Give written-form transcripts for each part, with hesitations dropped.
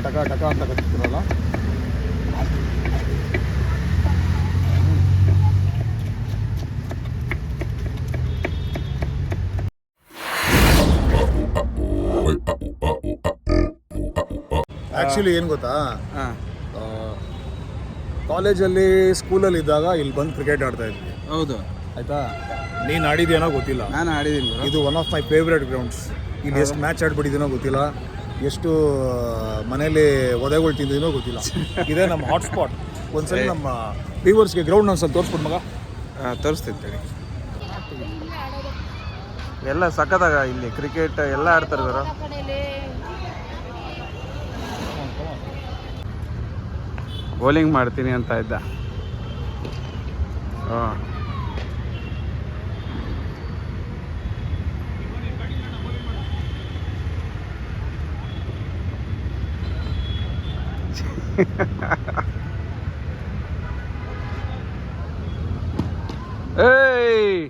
ಟಕ ಟಕ ಅಂತ ಕತ್ತಿರಲ್ಲ. ಆ್ಯಕ್ಚುಲಿ ಏನು ಗೊತ್ತಾ, ಕಾಲೇಜಲ್ಲಿ ಸ್ಕೂಲಲ್ಲಿ ಇದ್ದಾಗ ಇಲ್ಲಿ ಬಂದು ಕ್ರಿಕೆಟ್ ಆಡ್ತಾ ಇದ್ವಿ. ಹೌದು, ಆಯಿತಾ. ನೀನು ಆಡಿದ್ಯೇನೋ ಗೊತ್ತಿಲ್ಲ, ನಾನು ಆಡಿದ್ದೀನಿ. ಇದು one of my favourite grounds. ಇಲ್ಲಿ ಎಷ್ಟು ಮ್ಯಾಚ್ ಆಡ್ಬಿಟ್ಟಿದ್ದೀನೋ ಗೊತ್ತಿಲ್ಲ, ಎಷ್ಟು ಮನೇಲಿ ಒದೆಗಳು ತಿಂದಿದ್ದೀನೋ ಗೊತ್ತಿಲ್ಲ. ಇದೇ ನಮ್ಮ ಹಾಟ್ಸ್ಪಾಟ್. ಒಂದ್ಸಲ ನಮ್ಮ ವ್ಯೂವರ್ಸ್ಗೆ ಗ್ರೌಂಡ್ ಒಂದ್ಸಲ ತೋರಿಸ್ಬಿಟ್ಟು ಮಗ. ತೋರಿಸ್ತಿರ್ತೀನಿ. ಎಲ್ಲ ಸಖತ್ತಾಗ ಇಲ್ಲಿ ಕ್ರಿಕೆಟ್ ಎಲ್ಲ ಆಡ್ತಾರೆ ಗುರು. ಬೌಲಿಂಗ್ ಮಾಡ್ತೀನಿ ಅಂತ ಇದ್ದ. ಏಯ್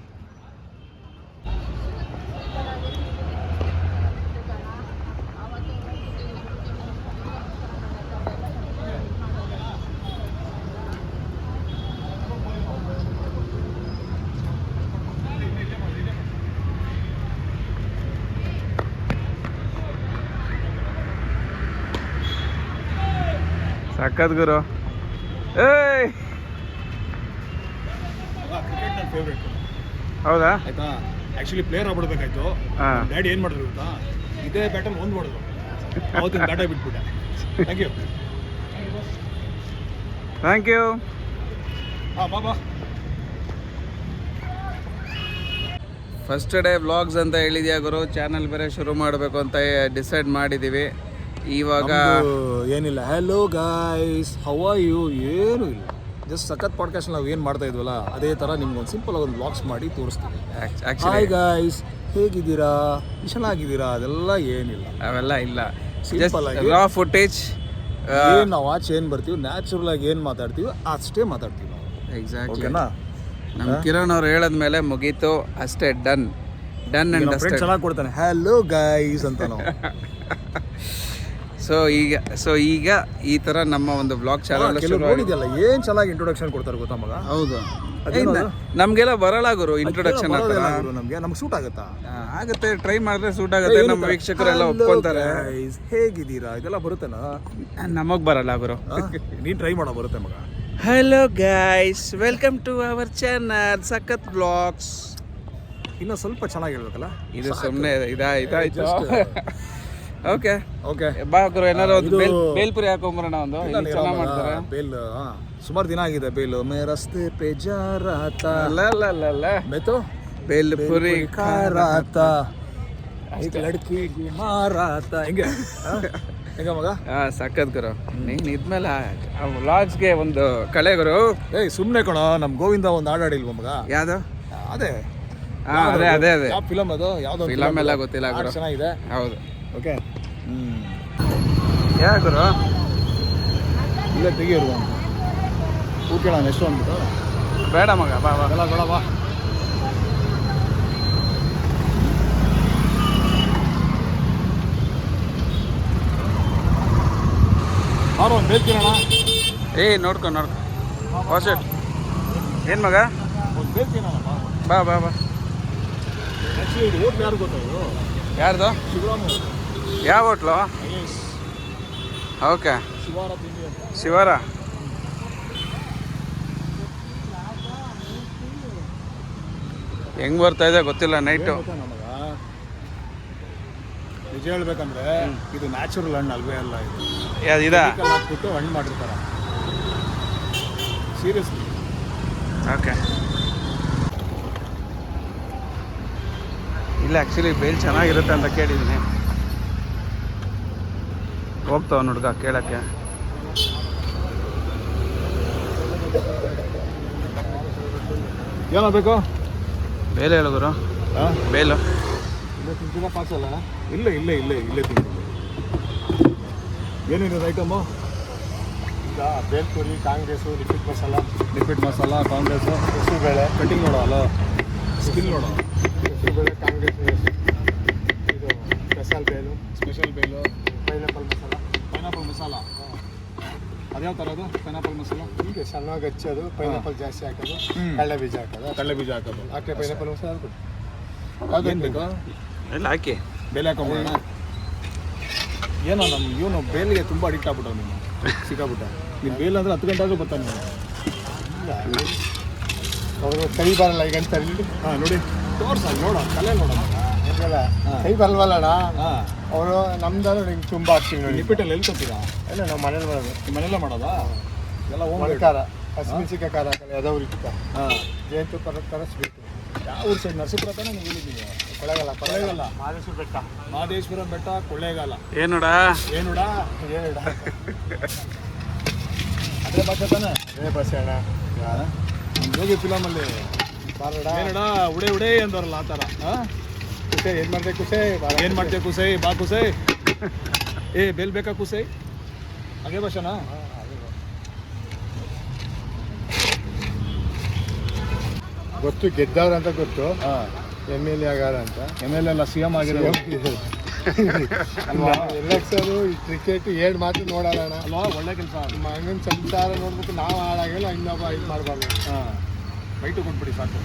ಸಖತ್ ಗುರು. ಏಯ್ ಕ್ರಿಕೆಟ್ ನನ್ನ ಫೇವ್ರೇಟ್. ಹೌದಾ? ಆಯ್ತಾ. Actually player ಆಗ್ಬಿಡ್ಬೇಕಾಯ್ತು. ಡ್ಯಾಡಿ ಏನು ಮಾಡಿದ್ರು ಗೊತ್ತಾ, ಇದೇ ಬ್ಯಾಟಲ್ಲಿ ಒಂದು ಮಾಡಿದ್ರು. ಅವತ್ತಿನ ಬ್ಯಾಟ ಬಿಟ್ಬಿಟ್ಟೆ. Thank you. Thank you. ಬಾಬಾ. ಫಸ್ಟ್ ಡೇ ವ್ಲಾಗ್ಸ್ ಅಂತ ಹೇಳಿದ್ಯಾ ಗುರು. ಚಾನಲ್ ಬೇರೆ ಶುರು ಮಾಡಬೇಕು ಅಂತ ಡಿಸೈಡ್ ಮಾಡಿದ್ದೀವಿ. ಇವಾಗ ಏನಿಲ್ಲ, hello guys, how are you, ಏನೂ ಇಲ್ಲ. ಜಸ್ಟ್ ಸಖತ್ ಪಾಡ್ಕಾಸ್ಟ್ ನಾವು ಏನು ಮಾಡ್ತಾ ಇದ್ವಲ್ಲ ಅದೇ ಥರ ನಿಮ್ಗೊಂದು ಸಿಂಪಲ್ ಆಗಿ ಒಂದು ವ್ಲಾಗ್ಸ್ ಮಾಡಿ ತೋರಿಸ್ತೀವಿ. ಹಾಯ್ ಗಾಯ್ಸ್, ಹೇಗಿದ್ದೀರಾ, ಚೆನ್ನಾಗಿದ್ದೀರಾ, ಅದೆಲ್ಲ ಏನಿಲ್ಲ, ಅವೆಲ್ಲ ಇಲ್ಲ. ಸಿಂಪಲ್ ಆಗಿ ರಾ ಫುಟೇಜ್. ಏನು ನಾವು ಆಚೆ ಏನು ಬರ್ತೀವಿ, ನ್ಯಾಚುರಲ್ ಆಗಿ ಏನು ಮಾತಾಡ್ತೀವಿ ಅಷ್ಟೇ ಮಾತಾಡ್ತೀವಿ ನಾವು. ಎಕ್ಸಾಕ್ಟ್ಲಿ. ಓಕೆನಾ. ನಮ್ಮ ಕಿರಣ್ ಅವ್ರು ಹೇಳದ್ಮೇಲೆ ಮುಗೀತು ಅಷ್ಟೇ. ಡನ್ ಅಂಡ್ ಅಷ್ಟೇ. ಚೆನ್ನಾಗಿ ಕೊಡ್ತಾನೆ ಹಲೋ ಗೈಸ್ ಅಂತ ನಾವು. ಸೊ ಈಗ ಈ ತರ ನಮ್ಮ ಒಂದು ಬ್ಲಾಗ್ ಚಾನಲ್ ನೋಡಿದ್ಯಲ್ಲ, ಏನು ಚೆನ್ನಾಗಿ ಇಂಟ್ರೊಡಕ್ಷನ್ ಕೊಡ್ತಾರೆ ಗೊತ್ತಾ ಮಗ. ಹೌದು, ನಮಗೆಲ್ಲ ಬರಲ್ಲ ಗುರು ಇಂಟ್ರೊಡಕ್ಷನ್. ನಮ್ಗೆ ಸೂಟ್ ಆಗುತ್ತಾ? ಆಗುತ್ತೆ, ಟ್ರೈ ಮಾಡಿದ್ರೆ ಸೂಟ್ ಆಗುತ್ತೆ. ನಮ್ಮ ವೀಕ್ಷಕರೆಲ್ಲ ಒಪ್ಕೊಂತಾರೆ. ಹೇಗಿದ್ದೀರಾ ಇದೆಲ್ಲ ಬರುತ್ತೇನಾ? ನಮಗ್ ಬರಲ್ಲ ಗುರು. ನೀನ್ ಟ್ರೈ ಮಾಡೋ ಬರುತ್ತೆ ಮಗ. Hello guys, welcome to our channel Sakath blogs. ಇನ್ನು ಸ್ವಲ್ಪ ಚೆನ್ನಾಗಿ ಹೇಳ್ಬೇಕಲ್ಲ. ಇದು ಸುಮ್ಮನೆ ಇದಾಯ್ತು. ಓಕೆ ಓಕೆ ಬಾ ಗುರು, ಏನಾದ್ರು ಒಂದು ಬೇಲ್ಪುರಿ ಹಾಕೊಂಬರೋಣ. ಒಂದು ಚೆನ್ನಾಗಿ ಮಾಡ್ತಾರೆ ಬೇಲ್. ಸುಮಾರು ದಿನ ಆಗಿದೆ ಬೇಲು. ಮೇ ರಸ್ತೆ ಪೇ ಜಾ ರಹಾ ತಾ ಮೇ ತೋ ಬೇಲ್ಪುರಿ ಖಾ ರಹಾ ತಾ, ಏಕ್ ಲಡ್ಕಿ ಘುಮಾ ರಹಾ ತಾ. ಹೆಂಗೆ ಮಗ? ಸಖತ್ ಗುರು. ನೀನ್ ಇದ್ಮೇಲೆ ವ್ಲಾಗ್ಸ್ಗೆ ಒಂದು ಕಳೆ ಗುರು. ಏಯ್ ಸುಮ್ಮನೆ ಕಣೋ, ನಮ್ ಗೋವಿಂದ ಒಂದು ಹಾಡಾಡಿಲ್ವ ಮಗ? ಯಾವ್ದು? ಅದೇ ಅದೇ ಯಾವ ಫಿಲಮ್ ಅದು? ಯಾವ್ದೋ ಫಿಲಮ್ ಎಲ್ಲ ಗೊತ್ತಿಲ್ಲ ಗುರು. ಚೆನ್ನಾಗಿದೆ. ಹೌದು. ಓಕೆ. ಯಾ ಗುರು, ಇಲ್ಲೇ ತೆಗಿಯೋರು ಕೂತ್ಕೊಳ್ಳೋಣ ಎಷ್ಟು ಅಂದ್ಬಿಟ್ಟು. ಬೇಡ ಮಗ, ಬಾ ಬಾ ಬೇಡ ಬಾ. ಅವ್ರು ಒಂದು ಬೇಲ್ತಿರೋಣ. ನೋಡ್ಕೊ ವಾಸೆಟ್. ಏನು ಮಗ? ಒಂದು ಬೇಲ್ತಿರೋಣ ಬಾ ಬಾ ಬಾ. ಆ್ಯಕ್ಚುಲಿ ಇದು ಹೋಟ್ಲು ಯಾರು ಗೊತ್ತಾ? ಇದು ಯಾರ್ದು? ಶಿವರಾಮ್. ಯಾವ ಹೋಟ್ಲು? ಓಕೆ, ಶಿವಾರ ತಿಂಡಿ ಅಂತ. ಶಿವಾರ. ಹೆಂಗ್ ಬರ್ತಾ ಇದೆ ಗೊತ್ತಿಲ್ಲ ನೈಟು. ನಿಜ ಹೇಳ್ಬೇಕಂದ್ರೆ ಇದು ನ್ಯಾಚುರಲ್ ಹಣ್ಣು ಅಲ್ವೇ ಅಲ್ಲ. ಇದು ಹಾಕ್ಬಿಟ್ಟು ಹಣ್ಣು ಮಾಡಿರ್ತಾರೆ. ಸೀರಿಯಸ್ಲಿ. ಓಕೆ. ಇಲ್ಲ ಆ್ಯಕ್ಚುಲಿ ಬೇಲ್ ಚೆನ್ನಾಗಿರುತ್ತೆ ಅಂತ ಕೇಳಿದ್ದೀನಿ. ಹೋಗ್ತಾವ ಹುಡುಗ ಕೇಳಕ್ಕೆ. ಏನೋ ಬೇಕು? ಬೇಲೆ ಹೇಳು ಗುರು. ಬೇಲು ಇಲ್ಲೇ ತಿಂತೀರಾ ಪಾಸಲ್ಲ? ಇಲ್ಲೇ ತಿಂತೀನಿ. ಏನಿದೆ ಐಟಮು? ಈಗ ಬೇಲ್ಪುರಿ, ಕಾಂಗ್ರೆಸ್ಸು, ಲಿಕ್ವಿಡ್ ಮಸಾಲ, ಕಾಂಗ್ರೆಸ್ಸು, ಹೆಸರುಬೇಳೆ, ಕಟಿಂಗ್ ನೋಡೋ ಅಲ್ಲ, ಸ್ಕಿಲ್ ನೋಡೋ. ಹೆಸರುಬೇಳೆ, ಕಾಂಗ್ರೆಸ್ಸು, ಇದು special bhel, pineapple masala. Pineapple masala ಅದ್ಯಾವ ಥರ ಅದು ಪೈನಾಪಲ್ ಮಸಾಲ? ಹೀಗೆ ಸಣ್ಣವಾಗಿ ಹಚ್ಚೋದು, ಪೈನಾಪಲ್ ಜಾಸ್ತಿ ಹಾಕೋದು, ಕಡಲೆ ಬೀಜ ಹಾಕೋದು, ಹಾಕಿ ಪೈನಾಪಲ್ ಮಸಾಲ ಹಾಕ್ಬಿಟ್ಟು ಏನು ಬೇಕು ಎಲ್ಲ ಹಾಕಿ ಬೇಲೆ ಹಾಕೊಂಬೋಣ. ಏನೋ ನಮ್ಮ ಇವನು ಬೇಲಿಗೆ ತುಂಬ ಅಡಿಕ್ಟ್ ಆಗ್ಬಿಟ್ಟು ನೀನು ಸಿಕ್ಕಾಬಿಟ್ಟ. ನೀನು ಬೇಲ್ ಅಂದರೆ 10 ಗಂಟೆ ಆದರೂ ಬರ್ತಾನೆ ನೀನು. ಅವರು ಕೈ ಬರಲ್ಲ ಈಗ ಅಂತ ಇಲ್ಲಿ. ಹಾಂ ನೋಡಿ ತೋರ್ಸ ನೋಡ ಕಲೆ ನೋಡ ಹಂಗಲ್ಲ ಕೈ ಬರಲ್ವಲ್ಲಣ್ಣ ಹಾಂ. ಅವರು ನಮ್ದಾದ್ರು ಹಿಂಗೆ ತುಂಬ ಹಾಕ್ತೀವಿ ನೋಡಿ. ನಿಪ್ಪಿಟ್ಟಲ್ಲಿ ಎಲ್ಲಿ ಕೊಡ್ತೀರಾ? ಇಲ್ಲ ನಾವು ಮನೇಲಿ ಮಾಡೋದು. ನಿಮ್ಮ ಮನೆಯಲ್ಲೇ ಮಾಡೋದಾ? ಎಲ್ಲ ಒಣ ಖಾರ, ಹಸಿಮೆಣಸಿಕಾಯಿ ಖಾರ ಹಾಕಲ್ಲ, ಯಾವ್ದಾವ್ರು ಇಷ್ಟ. ಹಾಂ. ಜೇನುತುಪ್ಪ ತರಿಸ್ಬೇಕು. ಯಾವ ಊರು ಸೈಡ್? ನರಸೀಪುರ ತಾನೇ ನೀವು ಹೇಳಿದ್ದೀವಿ? ಕೊಳ್ಳೇಗಾಲ. ಮಹದೇಶ್ವರ ಬೆಟ್ಟ. ಮಹದೇಶ್ವರ ಬೆಟ್ಟ, ಕೊಳ್ಳೇಗಾಲ. ಏನೋಡ ಏನುಡ ಏನಿಡ ಅದೇ ಭಾಷೆ ತಾನೆ? ಏ ಬಸ್ ಅಣ್ಣ ನಮ್ಮ ಜೋಗಿ ಫಿಲಮಲ್ಲಿ ಬಾರಡ ಏನಡ ಉಡೆ ಉಡೆ ಅಂದವ್ರಲ್ಲ ಆ ಥರ. ಕುಸೆ ಏನು ಮಾಡ್ದೆ ಕುಸೆ ಏನು ಮಾಡ್ತೀಯ ಕುಸೈ? ಬಾ ಕುಸೈ. ಏ ಬೇಲ್ ಬೇಕಾ ಕುಸೈ? ಅದೇ ಭಾಷೆನಾ? ಗೊತ್ತು ಗೆದ್ದವ್ರು ಅಂತ ಗೊತ್ತು. ಹಾಂ. MLA ಆಗಾರ ಅಂತ. MLA ಅಲ್ಲ CM ಆಗಿರೋ ಅಲ್ವಾ ಎಲೆಕ್ಷನು ಈ ಕ್ರಿಕೆಟ್ 7 ಮಾತು ನೋಡೋಣ ಅಲ್ವಾ? ಒಳ್ಳೆ ಕೆಲಸ. ಮಗನ ಸಂಸಾರ ನೋಡ್ಬಿಟ್ಟು ನಾವು ಹಾಳಾಗಿಲ್ಲ, ಇನ್ನೊಬ್ಬ ಇದು ಮಾಡಬಾರ್ದು. ಹಾಂ. ಬೈಟು ಕೊಟ್ಬಿಡಿ ಸಾಕು.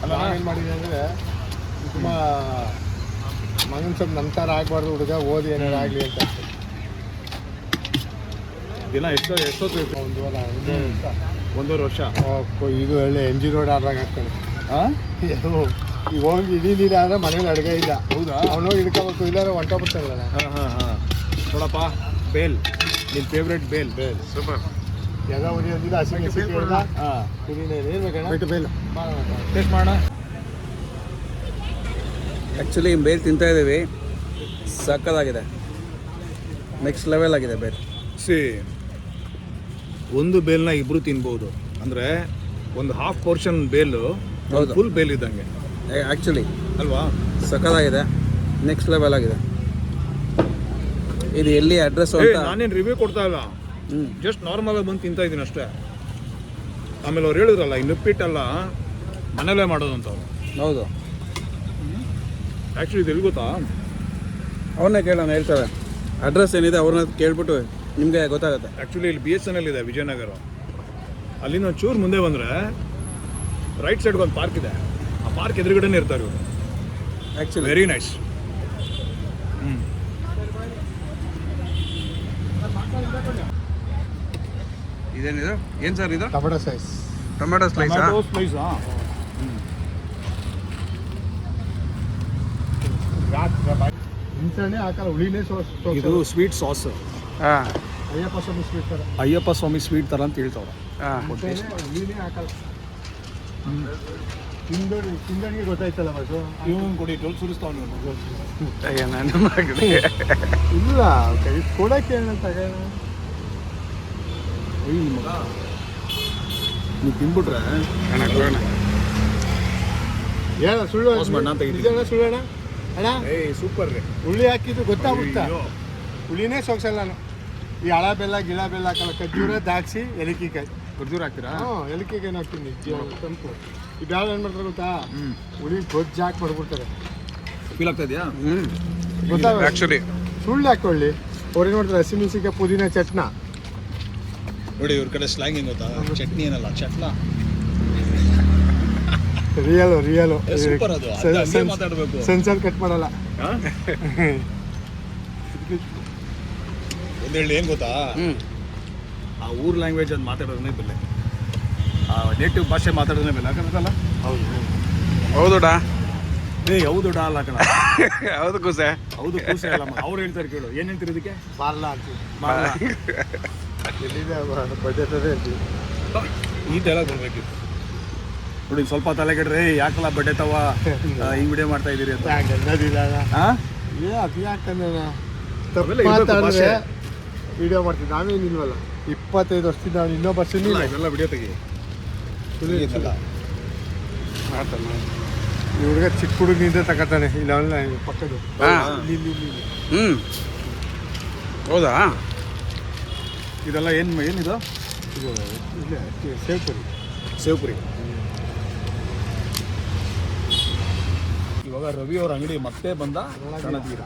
ಅಲ್ಲ ನಾವೇನು ಮಾಡಿದ್ವಿ ಅಂದರೆ ತುಂಬ ಮಗನ ಸ್ವಲ್ಪ ನಮ್ಮ ಥರ ಆಗಬಾರ್ದು, ಹುಡುಗ ಓದಿ ಏನಾರು ಆಗಲಿ ಅಂತ. ದಿನ ಎಷ್ಟೊತ್ತು ಇತ್ತು? 1 ವಾರ 1.5 ವರ್ಷ. ಇದು ಒಳ್ಳೆ MG ರೋಡ್ ಆಡ್ದಾಗ ಹಾಕ್ತಾನೆ. ಹಾಂ. ಈಗ ಹೋಗಿ ಇಡೀ ನೀರು ಆದರೆ ಮನೇಲಿ ಅಡುಗೆ ಇಲ್ಲ. ಹೌದಾ? ಅವನೋಗಿ ಹಿಡ್ಕೋಬೇಕು, ಇಲ್ಲಾರ ಹೊಂಟೋಗ್ಬಿಡ್ತಾರಲ್ಲ. ಹಾಂ ಹಾಂ ಹಾಂ. ನೋಡಪ್ಪ ಬೇಲ್, ನಿನ್ನ ಫೇವ್ರೇಟ್ ಬೇಲ್. ಸೂಪರ್. ಎಲ್ಲ ಉರಿಯೋದಿಲ್ಲ, ಹಸಿಮೆಣಸಿಕಾಯಿ ಹಾಂ. ಪುದೀನ ಏನು ಬೇಕಣ್ಣ ಬೇಲ್ ಟೇಸ್ಟ್ ಮಾಡೋಣ. ಆ್ಯಕ್ಚುಲಿ ಬೇಲ್ ತಿಂತಾ ಇದ್ದೀವಿ, ಸಕ್ಕತ್ತಾಗಿದೆ, ನೆಕ್ಸ್ಟ್ ಲೆವೆಲ್ ಆಗಿದೆ ಬೇಲ್. ಒಂದು ಬೇಲ್ನ ಇಬ್ಬರು ತಿನ್ಬೋದು. ಅಂದರೆ ಒಂದು ಹಾಫ್ ಪೋರ್ಷನ್ ಬೇಲು ಹೌದು. ಫುಲ್ ಬೇಲ್ ಇದ್ದಂಗೆ ಆ್ಯಕ್ಚುಲಿ ಅಲ್ವಾ? ಸಕ್ಕತ್ತಾಗಿದೆ, ನೆಕ್ಸ್ಟ್ ಲೆವೆಲ್ ಆಗಿದೆ. ಇದು ಎಲ್ಲಿ ಅಡ್ರೆಸ್ ಅಂತ ನಾನೇನು ರಿವ್ಯೂ ಕೊಡ್ತಾ ಇಲ್ಲ, ಜಸ್ಟ್ ನಾರ್ಮಲ್ ಆಗಿ ಬಂದು ತಿಂತಾ ಇದ್ದೀನಿ ಅಷ್ಟೇ. ಆಮೇಲೆ ಅವ್ರು ಹೇಳಿದ್ರಲ್ಲ ಇನ್ನು ಉಪ್ಪಿಟ್ಟಲ್ಲ ಮನೇಲೇ ಮಾಡೋದು ಅಂತ ಅವ್ರು. ಹೌದು, ಆ್ಯಕ್ಚುಲಿ ಇದು ಎಲ್ಲಿ ಗೊತ್ತಾ? ಅವನ್ನೇ ಕೇಳೋಣ, ಹೇಳ್ತಾರೆ. ಅಡ್ರೆಸ್ ಏನಿದೆ ಅವ್ರನ್ನ ಕೇಳ್ಬಿಟ್ಟು ನಿಮಗೆ ಗೊತ್ತಾಗುತ್ತೆ. ಆ್ಯಕ್ಚುಲಿ ಇಲ್ಲಿ BSNL ಇದೆ ವಿಜಯನಗರ. ಅಲ್ಲಿಂದ ಒಂದು ಚೂರು ಮುಂದೆ ಬಂದರೆ ರೈಟ್ ಸೈಡ್ಗೆ ಒಂದು ಪಾರ್ಕ್ ಇದೆ. ಆ ಪಾರ್ಕ್ ಎದುರುಗಡೆನೇ ಇರ್ತಾರೆ ಇವರು. Actually very nice. ಇದೇನಿದು? ಏನು ಸರ್ ಇದು? ಟೊಮೆಟೊ ಸೈಸ್ ಟೊಮೆಟೊ ಸ್ಲೈಸಾ? ಸ್ಲೈಸಾ? ಇಂಥನೇ ಹಾಕಲ್ಲ, ಹುಳಿನೇ ಇದು ಸ್ವೀಟ್ ಸಾಸ್. ಹಾಂ ಅಯ್ಯಪ್ಪ ಸ್ವಾಮಿ ಸ್ವೀಟ್ ಥರ. ಅಯ್ಯಪ್ಪ ಸ್ವಾಮಿ ಸ್ವೀಟ್ ಥರ ಅಂತ ಹೇಳ್ತಾವ್ರೆ. ಹಾಂ. ಹುಳಿನೇ ಹಾಕಲ್ಲ. ತಿಂದಡಿಗೆ ಗೊತ್ತಾಯ್ತಲ್ಲ ಬಸ್ಸು. ಇವನು ಕೊಡಿ ಟೋಲ್ ಸುರಿಸ್ತಾವ್ ನೀವು. ನನ್ನ ಮಗನೇ. ಇಲ್ಲ ಕೈ ಕೊಡೋಕ್ಕೆ ಏನಂತ ತಗೋಣ. ಮಗ ನೀವು ತಿನ್ಬಿಟ್ರೆ ಏನ ಸುಳ್ಳು Pause ಮಾಡು, ನಾನ್ ತೆಗಿತೀನಿ. ನಿಜಾನ ಸುಳ್ಳಣ್ಣ ಅಣ್ಣ? ಸೂಪರ್ ರೀ. ಹುಳಿ ಹಾಕಿದ್ದು ಗೊತ್ತಾಗ್ಬಿಡ್ತಾ? ಹುಳಿನೇ ಸೊಗ್ಸಲ್ಲ ನಾನು. ಈ ಹಳ ಬೆಲ್ಲ ಗಿಳ ಬೆಲ್ಲ ಹಾಕಲ್ಲ, ಖರ್ಜೂರ ದ್ರಾಕ್ಷಿ ಏಲಕ್ಕಿಕಾಯಿ. ಖರ್ಜೂರ ಹಾಕ್ತೀರಾ? ಏಲಕ್ಕಿಕಾಯಿ ಹಾಕ್ತೀನಿ ತಂಪು. ಈ ಬ್ಯಾಳ ಏನು ಮಾಡ್ತಾರೆ ಗೊತ್ತಾ? ಹುಳಿ ಗೊಜ್ಜು ಹಾಕಿ ಮಾಡ್ಬಿಡ್ತಾರೆ. ಫೀಲ್ ಆಗ್ತಾ ಇದೆಯಾ? ಗೊತ್ತಾಗ ಆ್ಯಕ್ಚುಲಿ ಸುಳ್ಳು ಹಾಕೊಳ್ಳಿ. ಅವ್ರೇನು ಮಾಡ್ತಾರೆ? ಹಸಿಮೆಣಸಿಕಾಯಿ ಪುದೀನ ಚಟ್ನ. ನೋಡಿ ಇವ್ರ ಕಡೆ ಸ್ಲ್ಯಾಂಗ್ ಹೆಂಗ್ ಗೊತ್ತಾ? ಚಟ್ನಿ ಏನಲ್ಲ, ಚಟ್ನ. ರಿಯಲು ಸೂಪರ್ ಅದು. ಅದೇ ಮಾತಾಡಬೇಕು. ಸೆನ್ಸರ್ ಕಟ್ ಮಾಡಲ್ಲ. ಒಂದೇಳಿ ಏನು ಗೊತ್ತಾ? ಆ ಊರ್ ಲ್ಯಾಂಗ್ವೇಜ್ ಅದು ಮಾತಾಡೋದನ್ನೇ ಬೆಲೆ, ಆ ನೇಟಿವ್ ಭಾಷೆ ಮಾತಾಡೋದನ್ನೇ ಬೆಲೆ. ಯಾಕಂತಲ್ಲ? ಹೌದುಡಾ? ಹೌದು ಡಾ ಅಲ್ಲ ಕಣ. ಹೌದು ಕೂಸೆ. ಹೌದು ಕೂಸೆ ಅಲ್ಲ. ಅವ್ರು ಹೇಳ್ತಾರೆ ಕೇಳು. ಏನು ಹೇಳ್ತೀರಿ ಇದಕ್ಕೆ? ಬಾರ್ಲಾ ಅಂತೀವಿ. ಮಾಡಲ್ಲ. ಎಲ್ಲಿದೆ ಬಜೆಟ್ ಅದೇ ಅಂತೀವಿ. ಈ ಡೈಲಾಗ್ ಬರ್ಬೇಕಿತ್ತು ನೋಡಿ. ಸ್ವಲ್ಪ ತಲೆ ಕೆಡ್ರೆ ಯಾಕಲ್ಲ ಬಡ್ಡೆ ತವ ಹಿಂಗ್ ವಿಡಿಯೋ ಮಾಡ್ತಾ ಇದೀರಿ ಅಂತ. ಹಾಂ ಅದು ಯಾಕಂದ್ರೆ ಅವೆಲ್ಲ ಇರ್ಬೇಕು ಮಾತಾಡಿದ್ರೆ ಭಾಷೆ. ವಿಡಿಯೋ ಮಾಡ್ತೀವಿ. ನಾವೇನಿಲ್ವಲ್ಲ, 25 ವರ್ಷದಿಂದ ಅವ್ನು ಇನ್ನೊಬ್ಬ ಸುನಿಲ್ ಇವೆಲ್ಲ ವಿಡಿಯೋ ತೆಗಿ. ಸುನಿಲ್ ಈ ಹುಡುಗ ಚಿಕ್ಕ ಹುಡುಗನಿಂದ ತಗೋತಾನೆ. ಇಲ್ಲ ಅವನ ಪಕ್ಕದ್ದು ಹೌದಾ? ಇದೆಲ್ಲ ಏನಿದು? ಇಲ್ಲೇ ಸೇವ್ಪುರಿ. ಸೇವ್ಪುರಿ. ಇವಾಗ ರವಿ ಅವ್ರ ಅಂಗಡಿ ಮತ್ತೆ ಬಂದ ರಣಧೀರ.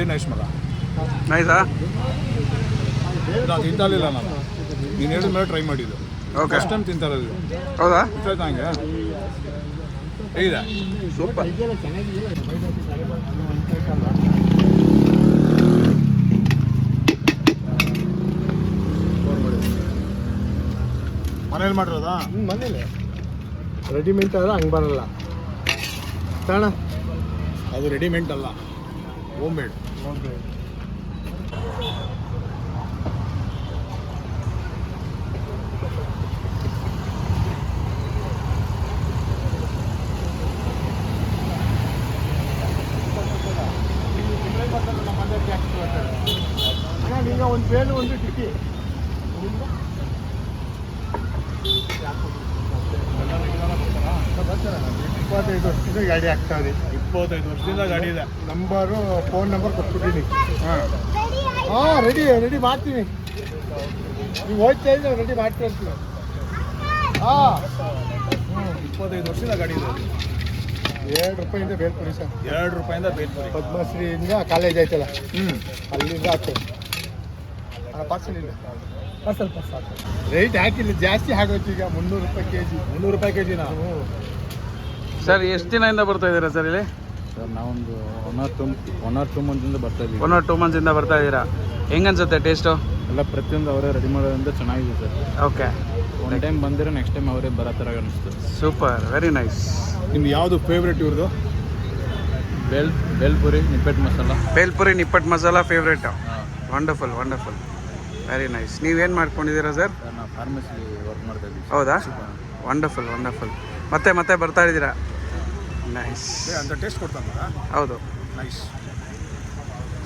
ವೆರಿ ನೈಸ್ ಮಗ. ನೈಸಾ? ನಾನು ತಿಂತಾಲಿಲ್ಲ ನಾನು, ನೀನು ಹೇಳಿದ ಮೇಲೆ ಟ್ರೈ ಮಾಡಿದ್ದು. ಓಕೆ, ಫಸ್ಟ್ ಟೈಮ್ ತಿಂತಾ ಇರೋದು. ಹೌದಾ? ಇಷ್ಟ ಹಂಗೆ ಹೇಗಿದೆ? ಸೂಪರ್. ಮನೇಲಿ ಮಾಡಿರೋದಾ? ಮನೇಲಿ ರೆಡಿಮೇಡ್ ಆದ್ರೆ ಹಂಗೆ ಬರಲ್ಲ ಕಾಣ. ಅದು ರೆಡಿಮೇಡ್ ಅಲ್ಲ, ಹೋಮ್ ಮೇಡ್. ಈಗ ಒಂದು ಬೇಲು ಒಂದು ಟಿಕ್ಕಿ 25 ವರ್ಷದಿಂದ ಗಾಡಿ ಆಗ್ತಾವ್ರಿ. 25 ವರ್ಷದಿಂದ ಗಾಡಿ ಇದೆ. ನಂಬರು ಫೋನ್ ನಂಬರ್ ಕೊಟ್ಬಿಟ್ಟಿನಿ. ಹಾಂ ರೆಡಿ ಮಾಡ್ತೀನಿ. ನೀವು ಹೋಗ್ತಾ ಇದ್ರೆ ರೆಡಿ ಮಾಡ್ತಾ ಇರ್ತೀನಿ. ಹಾಂ 25 ವರ್ಷದಿಂದ ಗಾಡಿ ಇದೆ. ₹2 ಬೇಲ್ಪುರಿ ಸರ್. ₹2 ಬೇಲ್ಪುರಿ. ಪದ್ಮಶ್ರೀಯಿಂದ ಕಾಲೇಜ್ ಆಯ್ತಲ್ಲ, ಅಲ್ಲಿಂದ ಹಾಕ್ತೇವೆ. ಪಾರ್ಸಲ್ ಇಲ್ಲ, ಪಾರ್ಸಲ್ ರೇಟ್ ಹಾಕಿಲ್ಲ, ಜಾಸ್ತಿ ಆಗೋಯ್ತು ಈಗ. ₹300 kg. ₹300 kg. ಸರ್ ಎಷ್ಟು ದಿನದಿಂದ ಬರ್ತಾ ಇದ್ದೀರಾ ಸರ್ ಇಲ್ಲಿ? ಸರ್ ನಾವೊಂದು ಒನ್ ಆರ್ ಟೂ ಮಂತಿಂದ ಬರ್ತಾ ಇದ್ದೀವಿ. 1 or 2 months ಬರ್ತಾ ಇದ್ದೀರಾ. ಹೆಂಗನ್ಸುತ್ತೆ ಟೇಸ್ಟು? ಎಲ್ಲ ಪ್ರತಿಯೊಂದು ಅವರೇ ರೆಡಿ ಮಾಡೋದ್ರಿಂದ ಚೆನ್ನಾಗಿದೆ ಸರ್. ಓಕೆ, ಒನ್ ಟೈಮ್ ಬಂದರೆ ನೆಕ್ಸ್ಟ್ ಟೈಮ್ ಅವರೇ ಬರೋ ಥರ ಅನಿಸ್ತು. Super, very nice. ನಿಮ್ದು ಯಾವುದು ಫೇವ್ರೇಟ್ ಇವ್ರದ್ದು? Bhelpuri nippattu masala. Bhelpuri nippattu masala favourite. Wonderful, very nice. ನೀವೇನು ಮಾಡ್ಕೊಂಡಿದ್ದೀರಾ ಸರ್? ಸರ್ ನಾವು ಫಾರ್ಮಸಿಲಿ ವರ್ಕ್ ಮಾಡ್ತಾ ಇದ್ದೀವಿ. ಹೌದಾ? ವಂಡರ್ಫುಲ್. ಮತ್ತೆ ಬರ್ತಾ ಇದ್ದೀರಾ? ನೈಸ್. ಅಂತ ಟೇಸ್ಟ್ ಕೊಡ್ತಾನ. ಹೌದು, ನೈಸ್,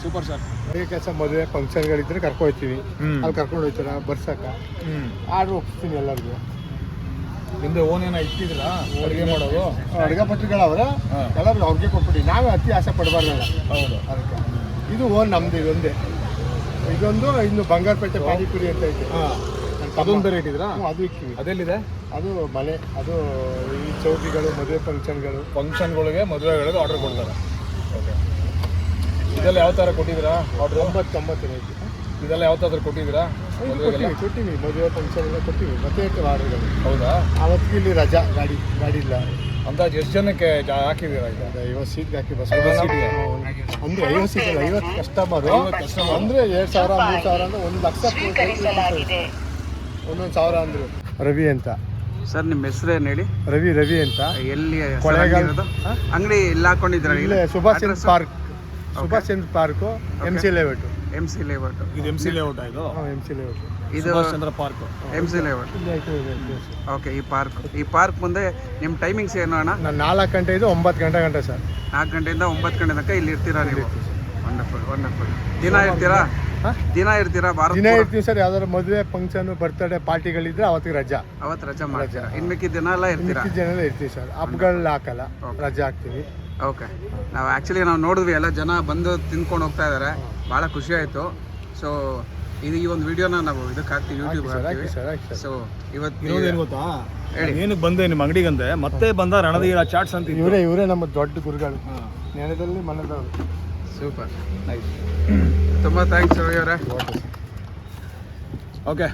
ಸೂಪರ್ ಸರ್. ಅಡುಗೆ ಕೆಲಸ ಮದುವೆ ಫಂಕ್ಷನ್ಗಳಿದ್ರೆ ಕರ್ಕೊಂಡು ಹೋಗ್ತೀವಿ. ಅಲ್ಲಿ ಕರ್ಕೊಂಡು ಹೋಗ್ತಾರ ಬರ್ಸಕ್ಕ. ಆರ್ಡ್ರ್ ಒಪ್ಪಿಸ್ತೀನಿ ಎಲ್ಲರಿಗೂ. ನಿಮ್ದು ಓನ್ ಏನೋ ಇಟ್ಟಿದ್ದೀರಾ ಅಡುಗೆ ಮಾಡೋದು? ಅಡುಗೆ ಪತ್ರಿಕೆಗಳವ್ರೆ ಎಲ್ಲರೂ ಅವ್ರಿಗೆ ಕೊಟ್ಬಿಟ್ಟು ನಾವೇ ಅತಿ ಆಸೆ ಪಡಬಾರ್ದಲ್ಲ. ಹೌದು. ಅದಕ್ಕೆ ಇದು ಓನ್ ನಮ್ದು. ಇದೊಂದು ಇನ್ನು ಬಂಗಾರಪೇಟೆ ಪಾನಿಪುರಿ ಅಂತ ಐತೆ. ಅದೊಂದು ಬೇರೆ ಇಟ್ಟಿದ್ದೀರಾ? ಅದು ಇಕ್ತೀವಿ. ಅದೆಲ್ಲಿದೆ? ಅದು ಮನೆ, ಅದು ಈ ಚೌಕಿಗಳು, ಮದುವೆ ಫಂಕ್ಷನ್ಗಳಿಗೆ ಮದುವೆಗಳಿಗೆ ಆರ್ಡರ್ ಕೊಡ್ತಾರೆ. ಓಕೆ, ಇದೆಲ್ಲ ಯಾವ ಥರ ಕೊಟ್ಟಿದ್ದೀರಾ ಆರ್ಡ್ರ್? 99 ಐತಿ. ಇದೆಲ್ಲ ಯಾವ ಥರ ಕೊಟ್ಟಿದ್ದೀರಾ? ಕೊಟ್ಟಿವಿ ಮದುವೆ ಫಂಕ್ಷನ್ ಎಲ್ಲ ಕೊಟ್ಟಿವಿ. ಮತ್ತೆ ಇರ್ತವೆ ಆರ್ಡ್ರ್ಗಳು. ಹೌದಾ? ಅವತ್ತಿಗೆ ಇಲ್ಲಿ ರಜಾ, ಗಾಡಿ ಇಲ್ಲ. ಅಂದಾಜು ಎಷ್ಟು ಜನಕ್ಕೆ ಹಾಕಿದ್ದೀರಾ ಈಗ? 50 ಸೀಟ್ಗೆ ಹಾಕಿ ಬಸ್. 50 ಸೀಟ್ಗೆ? ಅಂದರೆ 50 ಸೀಟಲ್ಲ, 50 ಕಸ್ಟಮರು. ಅಂದರೆ 2,000 3,000 ಅಂದರೆ 1,00,000 ಒಂದೊಂದು 1,000 ಅಂದರು. ರವಿ ಅಂತ ಸರ್, ನಿಮ್ಮ ಹೆಸರೇನು ಹೇಳಿ? ರವಿ ಅಂತ. ಎಲ್ಲಿ ಕೊಳೆಗಾಲ ಅಂಗಡಿ ಎಲ್ಲ ಹಾಕೊಂಡಿದ್ದೀರಾ? ಇಲ್ಲೇ Subhash Chandra park, MC layout. ಇದು MC ಲೇಔಟ್ ಇದು? MC layout. ಇದು Subhash Chandra park. MC layout. Okay, ಈ ಪಾರ್ಕ್ ಮುಂದೆ ನಿಮ್ಮ ಟೈಮಿಂಗ್ಸ್ ಏನು ಅಣ್ಣ? ನಾನು 4 ಗಂಟೆಯಿಂದ 9 ಗಂಟೆ ಸರ್. 4 ಗಂಟೆಯಿಂದ 9 ಗಂಟೆ ತನಕ ಇಲ್ಲಿ ಇರ್ತೀರಾ ನೀವು? ವಂಡರ್ಫುಲ್. ದಿನ ಇರ್ತೀರಾ? ದಿನ ಇರ್ತೀವಿ ಸರ್. ಯಾವ್ದಾದ್ರು ಮದುವೆ ಫಂಕ್ಷನ್, ಬರ್ತ್ಡೇ ಪಾರ್ಟಿಗಳಿದ್ರೆ ಅವತ್ತಿಗೆ ರಜಾ. ಅವತ್ತು ರಜಾ ಮಾಡ್ತೀರಾ? ಇನ್ನು ಮಿಕ್ಕಿದ ದಿನ ಎಲ್ಲ ಇರ್ತೀರಾ? ಮಿಕ್ಕಿದ ಜನ ಇರ್ತೀವಿ ಸರ್. ಹಬ್ಬಗಳನ್ನ ಹಾಕಲ್ಲ, ರಜಾ ಹಾಕ್ತೀವಿ. ಓಕೆ, ನಾವು ನೋಡಿದ್ವಿ, ಎಲ್ಲ ಜನ ಬಂದು ತಿನ್ಕೊಂಡು ಹೋಗ್ತಾ ಇದ್ದಾರೆ. ಭಾಳ ಖುಷಿ ಆಯಿತು. ಸೊ ಈ ಒಂದು ವಿಡಿಯೋನ ನಾವು ಇದಕ್ಕೆ ಹಾಕ್ತೀವಿ, ಯೂಟ್ಯೂಬ್ ಹಾಕ್ತೀವಿ. ಸೊ ಇವತ್ತು ಏನು ಗೊತ್ತಾ, ಏನಕ್ಕೆ ಬಂದೆ ನಿಮ್ಮ ಅಂಗಡಿಗಂತೆ? ಮತ್ತೆ ಬಂದ ರಣಧೀರ ಚಾಟ್ಸ್ ಅಂತ. ಇವರೇ ನಮ್ಮ ದೊಡ್ಡ ಗುರುಗಳು, ನೆನದಲ್ಲಿ ಮನದವರು. Super, nice. ತುಂಬ ಥ್ಯಾಂಕ್ಸ್ ರವಿ ಅವರೇ. ಓಕೆ.